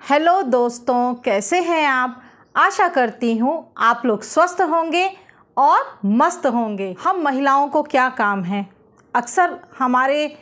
Hello दोस्तों, कैसे हैं आप। आशा करती हूँ आप लोग स्वस्थ होंगे और मस्त होंगे। हम महिलाओं को क्या काम है, अक्सर हमारे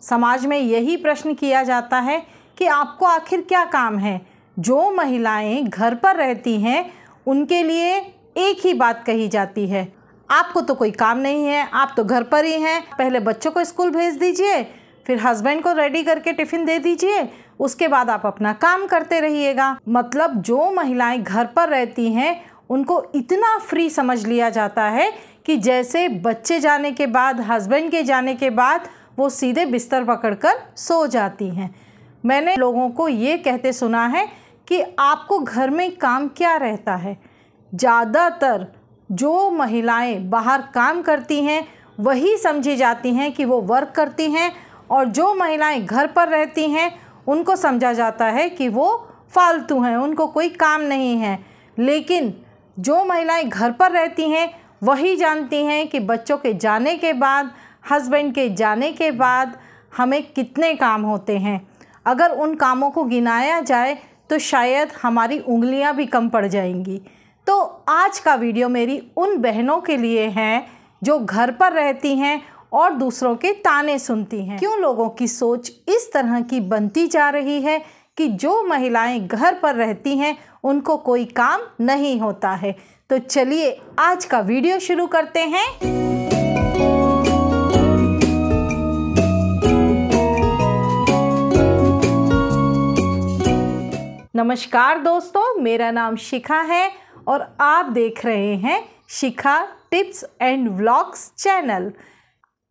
समाज में यही प्रश्न किया जाता है कि आपको आखिर क्या काम है। जो महिलाएं घर पर रहती हैं उनके लिए एक ही बात कही जाती है, आपको तो कोई काम नहीं है, आप तो घर पर ही हैं। पहले बच्चों को स्कूल भेज दीजिए, फिर हस्बैंड को रेडी करके टिफ़िन दे दीजिए, उसके बाद आप अपना काम करते रहिएगा। मतलब जो महिलाएं घर पर रहती हैं उनको इतना फ्री समझ लिया जाता है कि जैसे बच्चे जाने के बाद, हस्बैंड के जाने के बाद वो सीधे बिस्तर पकड़कर सो जाती हैं। मैंने लोगों को ये कहते सुना है कि आपको घर में काम क्या रहता है। ज़्यादातर जो महिलाएं बाहर काम करती हैं वही समझी जाती हैं कि वो वर्क करती हैं, और जो महिलाएं घर पर रहती हैं उनको समझा जाता है कि वो फालतू हैं, उनको कोई काम नहीं है। लेकिन जो महिलाएं घर पर रहती हैं वही जानती हैं कि बच्चों के जाने के बाद, हस्बैंड के जाने के बाद हमें कितने काम होते हैं। अगर उन कामों को गिनाया जाए तो शायद हमारी उंगलियां भी कम पड़ जाएंगी। तो आज का वीडियो मेरी उन बहनों के लिए है जो घर पर रहती हैं और दूसरों के ताने सुनती हैं। क्यों लोगों की सोच इस तरह की बनती जा रही है कि जो महिलाएं घर पर रहती हैं उनको कोई काम नहीं होता है। तो चलिए आज का वीडियो शुरू करते हैं। नमस्कार दोस्तों, मेरा नाम शिखा है और आप देख रहे हैं शिखा टिप्स एंड व्लॉग्स चैनल।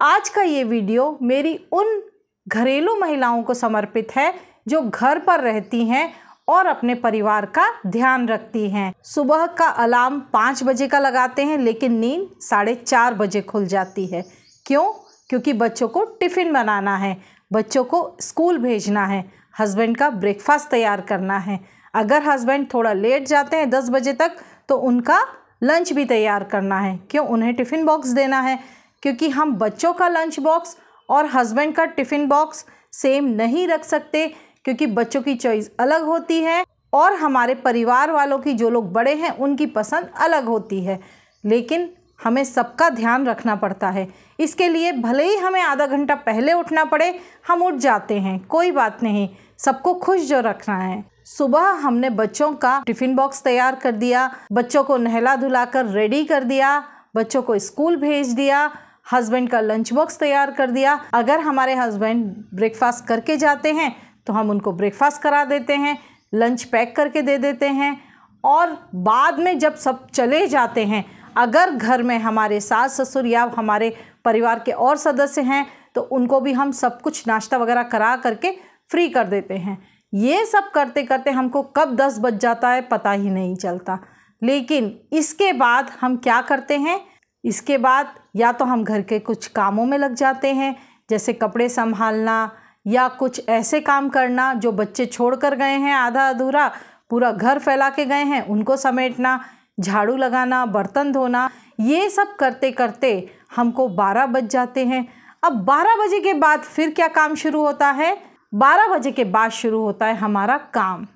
आज का ये वीडियो मेरी उन घरेलू महिलाओं को समर्पित है जो घर पर रहती हैं और अपने परिवार का ध्यान रखती हैं। सुबह का अलार्म 5 बजे का लगाते हैं लेकिन नींद 4:30 बजे खुल जाती है। क्यों? क्योंकि बच्चों को टिफ़िन बनाना है, बच्चों को स्कूल भेजना है, हस्बैंड का ब्रेकफास्ट तैयार करना है। अगर हस्बैंड थोड़ा लेट जाते हैं 10 बजे तक तो उनका लंच भी तैयार करना है। क्यों? उन्हें टिफ़िन बॉक्स देना है, क्योंकि हम बच्चों का लंच बॉक्स और हस्बैंड का टिफ़िन बॉक्स सेम नहीं रख सकते, क्योंकि बच्चों की चॉइस अलग होती है और हमारे परिवार वालों की, जो लोग बड़े हैं, उनकी पसंद अलग होती है। लेकिन हमें सबका ध्यान रखना पड़ता है। इसके लिए भले ही हमें आधा घंटा पहले उठना पड़े, हम उठ जाते हैं, कोई बात नहीं, सबको खुश जो रखना है। सुबह हमने बच्चों का टिफ़िन बॉक्स तैयार कर दिया, बच्चों को नहला धुलाकर रेडी कर दिया, बच्चों को स्कूल भेज दिया, हस्बैंड का लंच बॉक्स तैयार कर दिया। अगर हमारे हस्बैंड ब्रेकफास्ट करके जाते हैं तो हम उनको ब्रेकफास्ट करा देते हैं, लंच पैक करके दे देते हैं। और बाद में जब सब चले जाते हैं, अगर घर में हमारे सास ससुर या हमारे परिवार के और सदस्य हैं तो उनको भी हम सब कुछ नाश्ता वगैरह करा करके फ्री कर देते हैं। ये सब करते करते हमको कब 10 बज जाता है पता ही नहीं चलता। लेकिन इसके बाद हम क्या करते हैं? इसके बाद या तो हम घर के कुछ कामों में लग जाते हैं, जैसे कपड़े संभालना या कुछ ऐसे काम करना जो बच्चे छोड़ कर गए हैं आधा अधूरा, पूरा घर फैला के गए हैं, उनको समेटना, झाड़ू लगाना, बर्तन धोना। ये सब करते करते हमको 12 बज जाते हैं। अब 12 बजे के बाद फिर क्या काम शुरू होता है? 12 बजे के बाद शुरू होता है हमारा काम,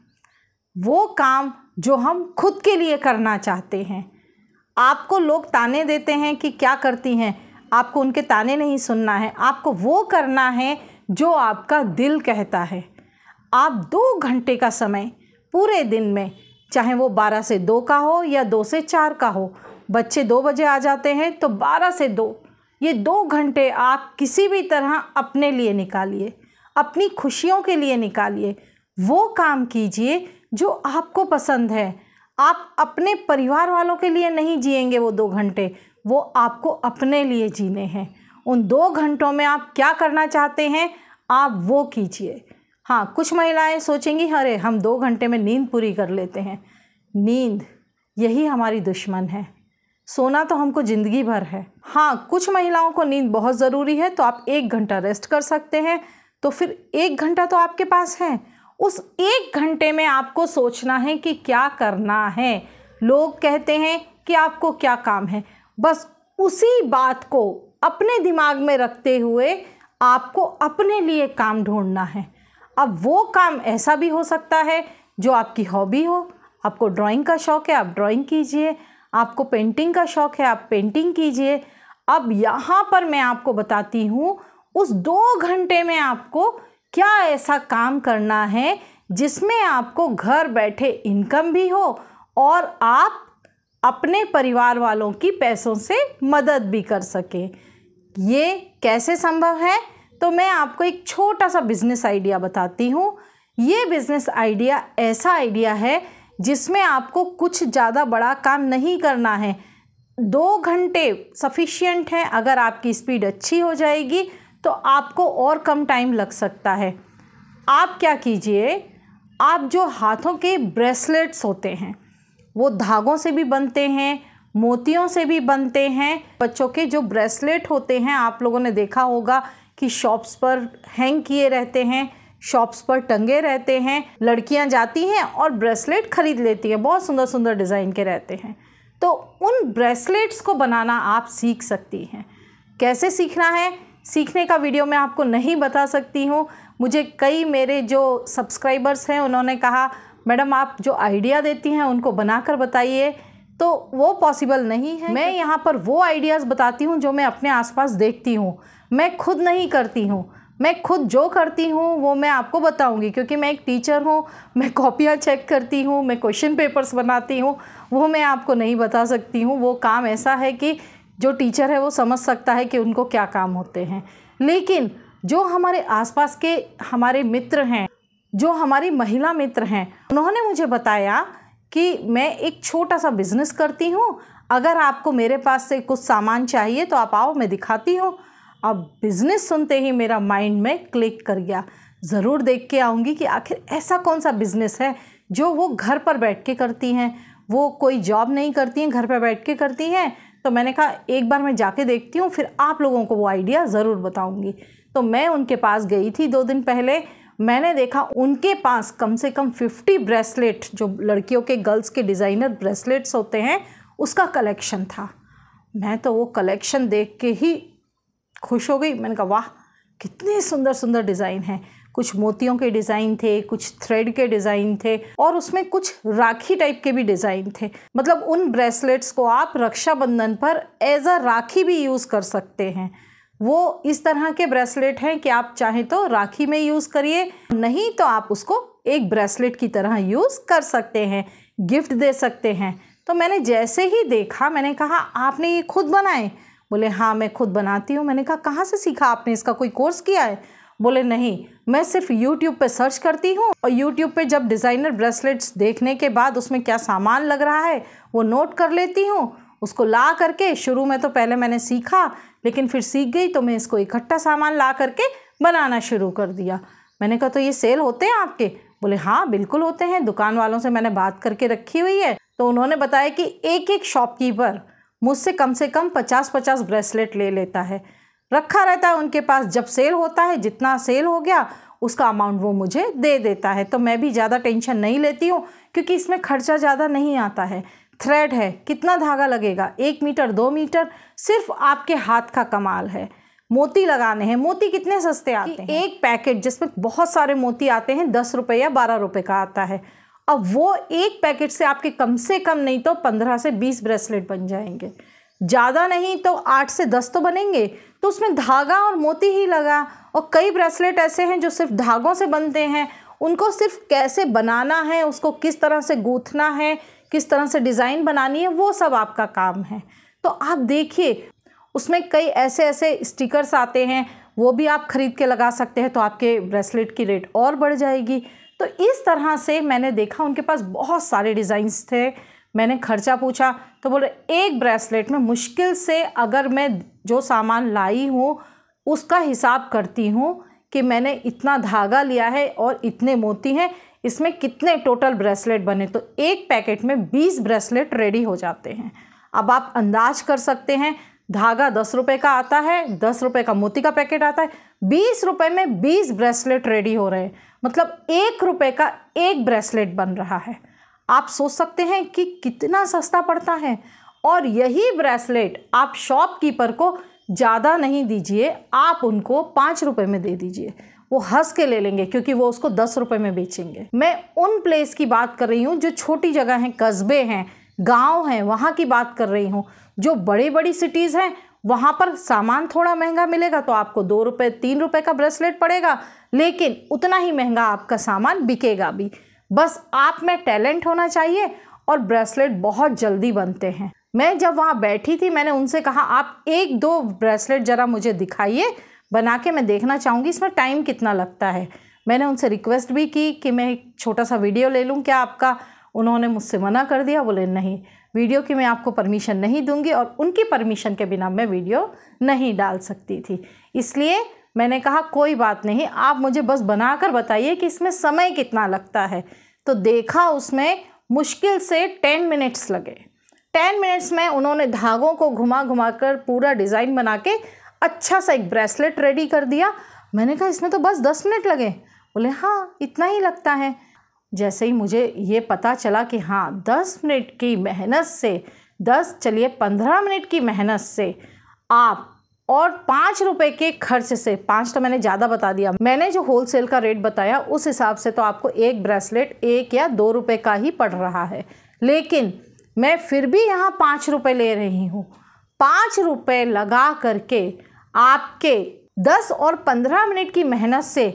वो काम जो हम खुद के लिए करना चाहते हैं। आपको लोग ताने देते हैं कि क्या करती हैं, आपको उनके ताने नहीं सुनना है, आपको वो करना है जो आपका दिल कहता है। आप 2 घंटे का समय पूरे दिन में, चाहे वो 12 से 2 का हो या 2 से 4 का हो, बच्चे 2 बजे आ जाते हैं तो 12 से 2, ये 2 घंटे आप किसी भी तरह अपने लिए निकालिए, अपनी खुशियों के लिए निकालिए। वो काम कीजिए जो आपको पसंद है। आप अपने परिवार वालों के लिए नहीं जिएंगे वो 2 घंटे, वो आपको अपने लिए जीने हैं। उन 2 घंटों में आप क्या करना चाहते हैं, आप वो कीजिए। हाँ, कुछ महिलाएं सोचेंगी अरे हम 2 घंटे में नींद पूरी कर लेते हैं। नींद यही हमारी दुश्मन है, सोना तो हमको ज़िंदगी भर है। हाँ, कुछ महिलाओं को नींद बहुत ज़रूरी है तो आप 1 घंटा रेस्ट कर सकते हैं, तो फिर 1 घंटा तो आपके पास है। उस 1 घंटे में आपको सोचना है कि क्या करना है। लोग कहते हैं कि आपको क्या काम है, बस उसी बात को अपने दिमाग में रखते हुए आपको अपने लिए काम ढूंढना है। अब वो काम ऐसा भी हो सकता है जो आपकी हॉबी हो। आपको ड्राइंग का शौक़ है, आप ड्राइंग कीजिए। आपको पेंटिंग का शौक़ है, आप पेंटिंग कीजिए। अब यहाँ पर मैं आपको बताती हूँ उस 2 घंटे में आपको क्या ऐसा काम करना है जिसमें आपको घर बैठे इनकम भी हो और आप अपने परिवार वालों की पैसों से मदद भी कर सकें। ये कैसे संभव है? तो मैं आपको एक छोटा सा बिजनेस आइडिया बताती हूँ। ये बिजनेस आइडिया ऐसा आइडिया है जिसमें आपको कुछ ज़्यादा बड़ा काम नहीं करना है। 2 घंटे सफिशिएंट है। अगर आपकी स्पीड अच्छी हो जाएगी तो आपको और कम टाइम लग सकता है। आप क्या कीजिए, आप जो हाथों के ब्रेसलेट्स होते हैं वो धागों से भी बनते हैं, मोतियों से भी बनते हैं। बच्चों के जो ब्रेसलेट होते हैं आप लोगों ने देखा होगा कि शॉप्स पर हैंग किए रहते हैं, शॉप्स पर टंगे रहते हैं। लड़कियां जाती हैं और ब्रेसलेट खरीद लेती हैं, बहुत सुंदर सुंदर डिज़ाइन के रहते हैं। तो उन ब्रेसलेट्स को बनाना आप सीख सकती हैं। कैसे सीखना है? सीखने का वीडियो मैं आपको नहीं बता सकती हूँ। मुझे कई मेरे जो सब्सक्राइबर्स हैं उन्होंने कहा मैडम आप जो आइडिया देती हैं उनको बनाकर बताइए, तो वो पॉसिबल नहीं है। मैं यहाँ पर वो आइडियाज़ बताती हूँ जो मैं अपने आसपास देखती हूँ, मैं खुद नहीं करती हूँ। मैं खुद जो करती हूँ वो मैं आपको बताऊँगी, क्योंकि मैं एक टीचर हूँ। मैं कॉपियाँ चेक करती हूँ, मैं क्वेश्चन पेपर्स बनाती हूँ, वो मैं आपको नहीं बता सकती हूँ। वो काम ऐसा है कि जो टीचर है वो समझ सकता है कि उनको क्या काम होते हैं। लेकिन जो हमारे आसपास के हमारे मित्र हैं, जो हमारी महिला मित्र हैं, उन्होंने मुझे बताया कि मैं एक छोटा सा बिज़नेस करती हूँ, अगर आपको मेरे पास से कुछ सामान चाहिए तो आप आओ, मैं दिखाती हूँ। अब बिज़नेस सुनते ही मेरा माइंड में क्लिक कर गया। ज़रूर देख के आऊँगी कि आखिर ऐसा कौन सा बिज़नेस है जो वो घर पर बैठ के करती हैं। वो कोई जॉब नहीं करती हैं, घर पर बैठ के करती हैं। तो मैंने कहा एक बार मैं जाके देखती हूँ, फिर आप लोगों को वो आइडिया ज़रूर बताऊँगी। तो मैं उनके पास गई थी 2 दिन पहले। मैंने देखा उनके पास कम से कम 50 ब्रेसलेट, जो लड़कियों के गर्ल्स के डिज़ाइनर ब्रेसलेट्स होते हैं, उसका कलेक्शन था। मैं तो वो कलेक्शन देख के ही खुश हो गई। मैंने कहा वाह, कितने सुंदर सुंदर डिज़ाइन हैं। कुछ मोतियों के डिज़ाइन थे, कुछ थ्रेड के डिज़ाइन थे और उसमें कुछ राखी टाइप के भी डिज़ाइन थे। मतलब उन ब्रेसलेट्स को आप रक्षाबंधन पर एज अ राखी भी यूज़ कर सकते हैं। वो इस तरह के ब्रेसलेट हैं कि आप चाहें तो राखी में यूज़ करिए, नहीं तो आप उसको एक ब्रेसलेट की तरह यूज़ कर सकते हैं, गिफ्ट दे सकते हैं। तो मैंने जैसे ही देखा मैंने कहा आपने ये खुद बनाए? बोले हाँ मैं खुद बनाती हूँ। मैंने कहा कहाँ से सीखा आपने, इसका कोई कोर्स किया है? बोले नहीं, मैं सिर्फ YouTube पे सर्च करती हूँ और YouTube पे जब डिज़ाइनर ब्रेसलेट्स देखने के बाद उसमें क्या सामान लग रहा है वो नोट कर लेती हूँ, उसको ला करके शुरू में तो पहले मैंने सीखा, लेकिन फिर सीख गई तो मैं इसको इकट्ठा सामान ला करके बनाना शुरू कर दिया। मैंने कहा तो ये सेल होते हैं आपके? बोले हाँ बिल्कुल होते हैं, दुकान वालों से मैंने बात करके रखी हुई है। तो उन्होंने बताया कि एक एक शॉपकीपर मुझसे कम से कम 50-50 ब्रेसलेट ले लेता है, रखा रहता है उनके पास। जब सेल होता है, जितना सेल हो गया उसका अमाउंट वो मुझे दे देता है। तो मैं भी ज़्यादा टेंशन नहीं लेती हूँ, क्योंकि इसमें खर्चा ज़्यादा नहीं आता है। थ्रेड है, कितना धागा लगेगा, 1 मीटर 2 मीटर, सिर्फ आपके हाथ का कमाल है। मोती लगाने हैं, मोती कितने सस्ते आते हैं। एक पैकेट जिसमें बहुत सारे मोती आते हैं 10 रुपये या 12 रुपये का आता है। अब वो एक पैकेट से आपके कम से कम नहीं तो 15 से 20 ब्रेसलेट बन जाएंगे, ज़्यादा नहीं तो 8 से 10 तो बनेंगे। तो उसमें धागा और मोती ही लगा। और कई ब्रेसलेट ऐसे हैं जो सिर्फ धागों से बनते हैं, उनको सिर्फ कैसे बनाना है, उसको किस तरह से गूँथना है, किस तरह से डिज़ाइन बनानी है, वो सब आपका काम है। तो आप देखिए उसमें कई ऐसे ऐसे स्टिकर्स आते हैं, वो भी आप ख़रीद के लगा सकते हैं, तो आपके ब्रेसलेट की रेट और बढ़ जाएगी। तो इस तरह से मैंने देखा उनके पास बहुत सारे डिज़ाइंस थे। मैंने खर्चा पूछा तो बोले एक ब्रेसलेट में मुश्किल से, अगर मैं जो सामान लाई हूँ उसका हिसाब करती हूँ कि मैंने इतना धागा लिया है और इतने मोती हैं, इसमें कितने टोटल ब्रेसलेट बने, तो एक पैकेट में 20 ब्रेसलेट रेडी हो जाते हैं। अब आप अंदाज कर सकते हैं, धागा 10 रुपये का आता है, 10 रुपये का मोती का पैकेट आता है, 20 रुपये में 20 ब्रेसलेट रेडी हो रहे हैं। मतलब 1 रुपये का एक ब्रेसलेट बन रहा है। आप सोच सकते हैं कि कितना सस्ता पड़ता है। और यही ब्रेसलेट आप शॉपकीपर को ज़्यादा नहीं दीजिए, आप उनको 5 रुपये में दे दीजिए। वो हंस के ले लेंगे, क्योंकि वो उसको 10 रुपए में बेचेंगे। मैं उन प्लेस की बात कर रही हूँ जो छोटी जगह हैं, कस्बे हैं, गांव हैं, वहाँ की बात कर रही हूँ। जो बड़ी बड़ी सिटीज़ हैं वहाँ पर सामान थोड़ा महंगा मिलेगा, तो आपको 2 रुपये 3 रुपये का ब्रेसलेट पड़ेगा, लेकिन उतना ही महंगा आपका सामान बिकेगा भी। बस आप में टैलेंट होना चाहिए और ब्रेसलेट बहुत जल्दी बनते हैं। मैं जब वहाँ बैठी थी, मैंने उनसे कहा आप 1-2 ब्रेसलेट ज़रा मुझे दिखाइए बना के, मैं देखना चाहूँगी इसमें टाइम कितना लगता है। मैंने उनसे रिक्वेस्ट भी की कि मैं एक छोटा सा वीडियो ले लूँ क्या आपका। उन्होंने मुझसे मना कर दिया, बोले नहीं, वीडियो की मैं आपको परमिशन नहीं दूंगी, और उनकी परमिशन के बिना मैं वीडियो नहीं डाल सकती थी। इसलिए मैंने कहा कोई बात नहीं, आप मुझे बस बनाकर बताइए कि इसमें समय कितना लगता है। तो देखा उसमें मुश्किल से 10 मिनट्स लगे। 10 मिनट्स में उन्होंने धागों को घुमा घुमा कर पूरा डिज़ाइन बना के अच्छा सा एक ब्रेसलेट रेडी कर दिया। मैंने कहा इसमें तो बस 10 मिनट लगे। बोले हाँ, इतना ही लगता है। जैसे ही मुझे ये पता चला कि हाँ 10 मिनट की मेहनत से 15 मिनट की मेहनत से आप और 5 रुपए के खर्च से, 5 तो मैंने ज़्यादा बता दिया, मैंने जो होलसेल का रेट बताया उस हिसाब से तो आपको एक ब्रेसलेट 1 या 2 रुपए का ही पड़ रहा है, लेकिन मैं फिर भी यहाँ 5 रुपए ले रही हूँ। 5 रुपए लगा करके आपके 10 और 15 मिनट की मेहनत से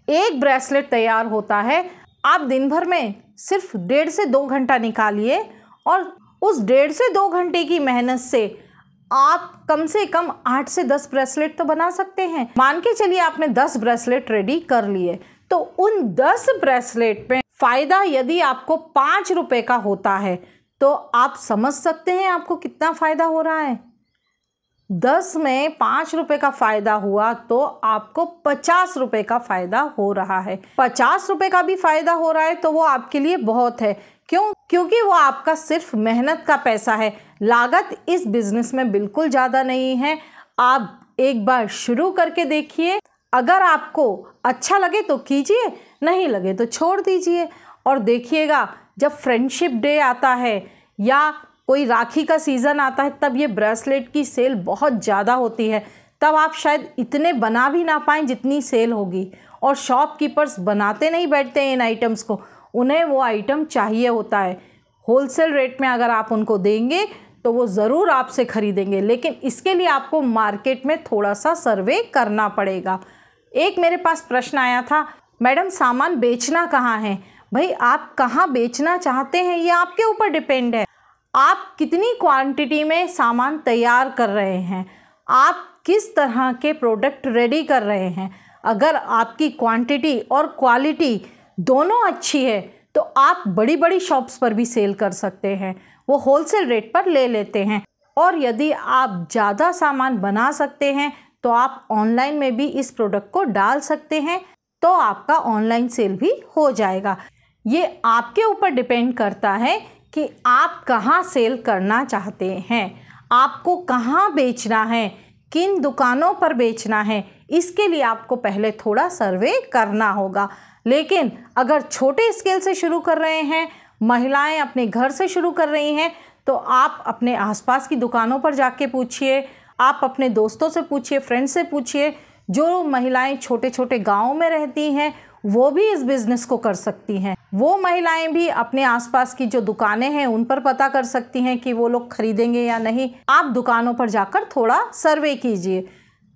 एक ब्रेसलेट तैयार होता है। आप दिन भर में सिर्फ 1.5 से 2 घंटा निकालिए और उस 1.5 से 2 घंटे की मेहनत से आप कम से कम 8 से 10 ब्रेसलेट तो बना सकते हैं। मान के चलिए आपने 10 ब्रेसलेट रेडी कर लिए, तो उन 10 ब्रेसलेट में फ़ायदा यदि आपको 5 रुपए का होता है तो आप समझ सकते हैं आपको कितना फ़ायदा हो रहा है। 10 में 5 रुपए का फ़ायदा हुआ तो आपको 50 रुपए का फ़ायदा हो रहा है। 50 रुपए का भी फ़ायदा हो रहा है तो वो आपके लिए बहुत है। क्यों? क्योंकि वो आपका सिर्फ मेहनत का पैसा है। लागत इस बिज़नेस में बिल्कुल ज़्यादा नहीं है। आप एक बार शुरू करके देखिए, अगर आपको अच्छा लगे तो कीजिए, नहीं लगे तो छोड़ दीजिए। और देखिएगा जब फ्रेंडशिप डे आता है या कोई राखी का सीज़न आता है, तब ये ब्रेसलेट की सेल बहुत ज़्यादा होती है। तब आप शायद इतने बना भी ना पाएँ जितनी सेल होगी। और शॉपकीपर्स बनाते नहीं बैठते हैं इन आइटम्स को, उन्हें वो आइटम चाहिए होता है। होलसेल रेट में अगर आप उनको देंगे तो वो ज़रूर आपसे ख़रीदेंगे, लेकिन इसके लिए आपको मार्केट में थोड़ा सा सर्वे करना पड़ेगा। एक मेरे पास प्रश्न आया था, मैडम सामान बेचना कहाँ है? भाई आप कहाँ बेचना चाहते हैं ये आपके ऊपर डिपेंड है। आप कितनी क्वांटिटी में सामान तैयार कर रहे हैं, आप किस तरह के प्रोडक्ट रेडी कर रहे हैं। अगर आपकी क्वांटिटी और क्वालिटी दोनों अच्छी है तो आप बड़ी बड़ी शॉप्स पर भी सेल कर सकते हैं, वो होलसेल रेट पर ले लेते हैं। और यदि आप ज़्यादा सामान बना सकते हैं तो आप ऑनलाइन में भी इस प्रोडक्ट को डाल सकते हैं, तो आपका ऑनलाइन सेल भी हो जाएगा। ये आपके ऊपर डिपेंड करता है कि आप कहाँ सेल करना चाहते हैं, आपको कहाँ बेचना है, किन दुकानों पर बेचना है। इसके लिए आपको पहले थोड़ा सर्वे करना होगा। लेकिन अगर छोटे स्केल से शुरू कर रहे हैं, महिलाएं अपने घर से शुरू कर रही हैं, तो आप अपने आसपास की दुकानों पर जाके पूछिए, आप अपने दोस्तों से पूछिए, फ्रेंड्स से पूछिए। जो महिलाएं छोटे छोटे गाँव में रहती हैं वो भी इस बिज़नेस को कर सकती हैं। वो महिलाएं भी अपने आसपास की जो दुकानें हैं उन पर पता कर सकती हैं कि वो लोग खरीदेंगे या नहीं। आप दुकानों पर जाकर थोड़ा सर्वे कीजिए,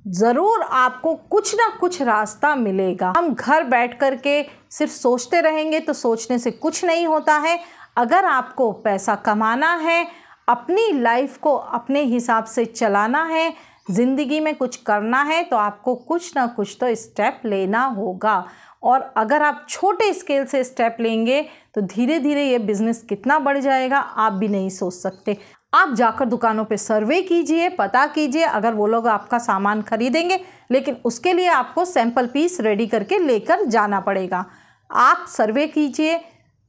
ज़रूर आपको कुछ ना कुछ रास्ता मिलेगा। हम घर बैठ कर के सिर्फ सोचते रहेंगे तो सोचने से कुछ नहीं होता है। अगर आपको पैसा कमाना है, अपनी लाइफ को अपने हिसाब से चलाना है, ज़िंदगी में कुछ करना है, तो आपको कुछ ना कुछ तो स्टेप लेना होगा। और अगर आप छोटे स्केल से स्टेप लेंगे तो धीरे धीरे ये बिज़नेस कितना बढ़ जाएगा आप भी नहीं सोच सकते। आप जाकर दुकानों पे सर्वे कीजिए, पता कीजिए, अगर वो लोग आपका सामान खरीदेंगे, लेकिन उसके लिए आपको सैंपल पीस रेडी करके लेकर जाना पड़ेगा। आप सर्वे कीजिए,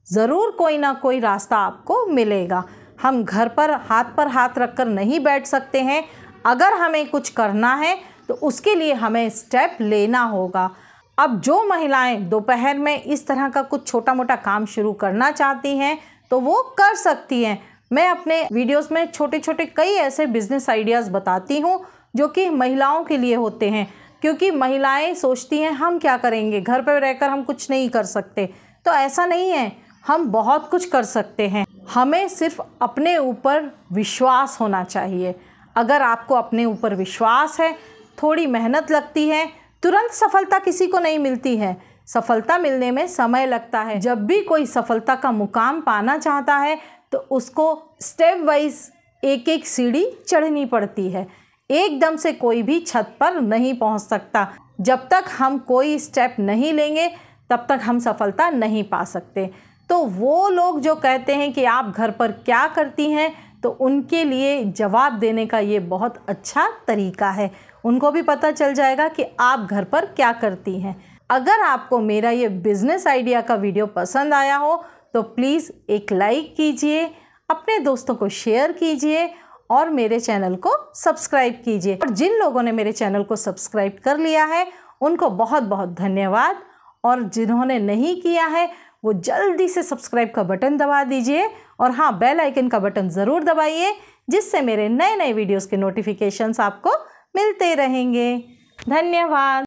ज़रूर कोई ना कोई रास्ता आपको मिलेगा। हम घर पर हाथ रखकर नहीं बैठ सकते हैं। अगर हमें कुछ करना है तो उसके लिए हमें स्टेप लेना होगा। अब जो महिलाएं दोपहर में इस तरह का कुछ छोटा मोटा काम शुरू करना चाहती हैं तो वो कर सकती हैं। मैं अपने वीडियोस में छोटे छोटे कई ऐसे बिज़नेस आइडियाज़ बताती हूँ जो कि महिलाओं के लिए होते हैं। क्योंकि महिलाएं सोचती हैं हम क्या करेंगे, घर पर रहकर हम कुछ नहीं कर सकते। तो ऐसा नहीं है, हम बहुत कुछ कर सकते हैं। हमें सिर्फ अपने ऊपर विश्वास होना चाहिए। अगर आपको अपने ऊपर विश्वास है, थोड़ी मेहनत लगती है, तुरंत सफलता किसी को नहीं मिलती है, सफलता मिलने में समय लगता है। जब भी कोई सफलता का मुकाम पाना चाहता है तो उसको स्टेप वाइज एक एक सीढ़ी चढ़नी पड़ती है। एकदम से कोई भी छत पर नहीं पहुंच सकता। जब तक हम कोई स्टेप नहीं लेंगे तब तक हम सफलता नहीं पा सकते। तो वो लोग जो कहते हैं कि आप घर पर क्या करती हैं, तो उनके लिए जवाब देने का ये बहुत अच्छा तरीका है। उनको भी पता चल जाएगा कि आप घर पर क्या करती हैं। अगर आपको मेरा ये बिज़नेस आइडिया का वीडियो पसंद आया हो तो प्लीज़ एक लाइक कीजिए, अपने दोस्तों को शेयर कीजिए और मेरे चैनल को सब्सक्राइब कीजिए। और जिन लोगों ने मेरे चैनल को सब्सक्राइब कर लिया है उनको बहुत बहुत धन्यवाद, और जिन्होंने नहीं किया है वो जल्दी से सब्सक्राइब का बटन दबा दीजिए, और हाँ, बेल आइकन का बटन ज़रूर दबाइए, जिससे मेरे नए नए वीडियोस के नोटिफिकेशंस आपको मिलते रहेंगे। धन्यवाद।